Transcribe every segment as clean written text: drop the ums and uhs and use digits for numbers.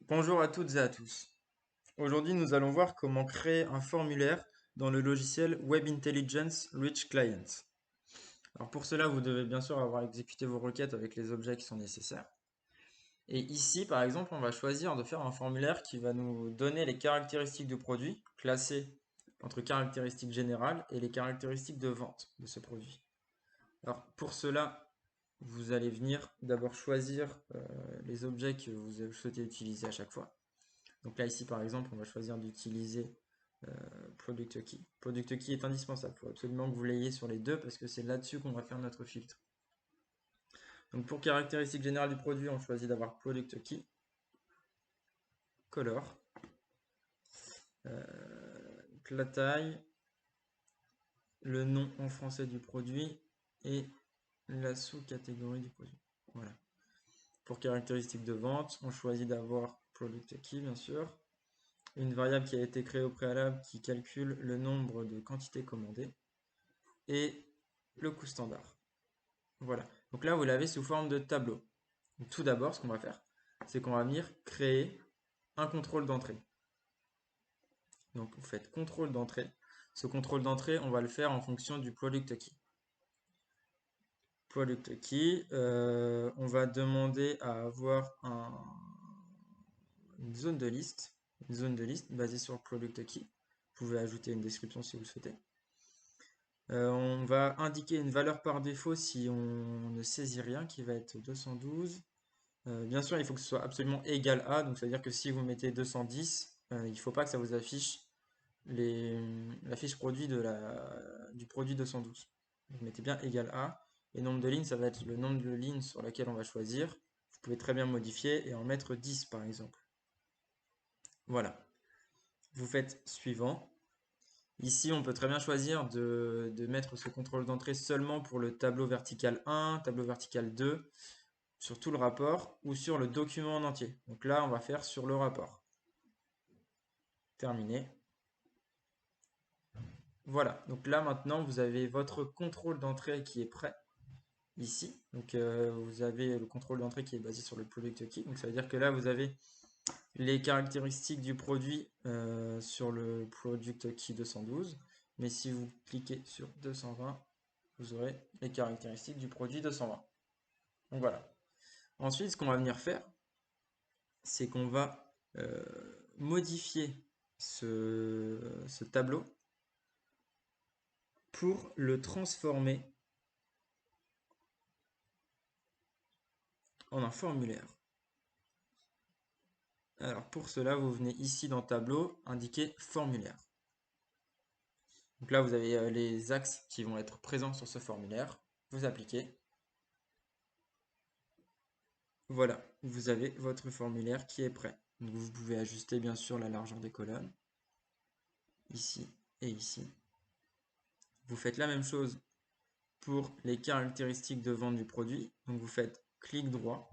Bonjour à toutes et à tous. Aujourd'hui, nous allons voir comment créer un formulaire dans le logiciel Web Intelligence Rich Client. Alors pour cela, vous devez bien sûr avoir exécuté vos requêtes avec les objets qui sont nécessaires. Et ici, par exemple, on va choisir de faire un formulaire qui va nous donner les caractéristiques du produit, classées entre caractéristiques générales et les caractéristiques de vente de ce produit. Alors pour cela, vous allez venir d'abord choisir les objets que vous souhaitez utiliser à chaque fois. Donc là, ici, par exemple, on va choisir d'utiliser Product Key. Product Key est indispensable. Il faut absolument que vous l'ayez sur les deux parce que c'est là-dessus qu'on va faire notre filtre. Donc pour caractéristiques générales du produit, on choisit d'avoir Product Key, Color, la taille, le nom en français du produit et la sous-catégorie du produit. Voilà. Pour caractéristiques de vente, on choisit d'avoir Product Key, bien sûr, une variable qui a été créée au préalable qui calcule le nombre de quantités commandées et le coût standard. Voilà. Donc là, vous l'avez sous forme de tableau. Donc, tout d'abord, ce qu'on va faire, c'est qu'on va venir créer un contrôle d'entrée. Donc, vous faites contrôle d'entrée. Ce contrôle d'entrée, on va le faire en fonction du product key. Product key, on va demander à avoir une zone de liste, basée sur le product key. Vous pouvez ajouter une description si vous le souhaitez. On va indiquer une valeur par défaut si on ne saisit rien, qui va être 212. Bien sûr, il faut que ce soit absolument égal à, donc ça veut dire que si vous mettez 210, il ne faut pas que ça vous affiche la fiche produit du produit 212. Donc mettez bien égal à, et nombre de lignes, ça va être le nombre de lignes sur laquelle on va choisir. Vous pouvez très bien modifier et en mettre 10 par exemple. Voilà. Vous faites suivant. Ici, on peut très bien choisir de mettre ce contrôle d'entrée seulement pour le tableau vertical 1, tableau vertical 2, sur tout le rapport ou sur le document en entier. Donc là, on va faire sur le rapport. Terminé. Voilà, donc là maintenant, vous avez votre contrôle d'entrée qui est prêt ici. Donc vous avez le contrôle d'entrée qui est basé sur le product key. Donc ça veut dire que là, vous avez les caractéristiques du produit sur le product key 212. Mais si vous cliquez sur 220, vous aurez les caractéristiques du produit 220. Donc voilà. Ensuite, ce qu'on va venir faire, c'est qu'on va modifier ce tableau pour le transformer en un formulaire. Alors pour cela, vous venez ici dans Tableau, indiquer Formulaire. Donc là, vous avez les axes qui vont être présents sur ce formulaire. Vous appliquez. Voilà, vous avez votre formulaire qui est prêt. Donc vous pouvez ajuster bien sûr la largeur des colonnes, ici et ici. Vous faites la même chose pour les caractéristiques de vente du produit. Donc vous faites clic droit,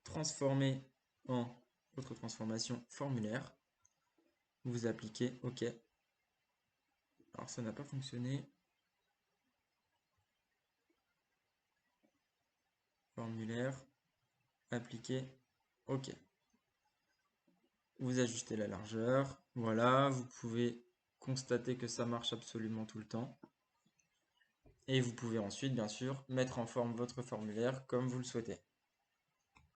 transformer en autre transformation formulaire. Vous appliquez OK. Alors ça n'a pas fonctionné. Formulaire, appliquer OK. Vous ajustez la largeur. Voilà, vous pouvez constater que ça marche absolument tout le temps. Et vous pouvez ensuite, bien sûr, mettre en forme votre formulaire comme vous le souhaitez.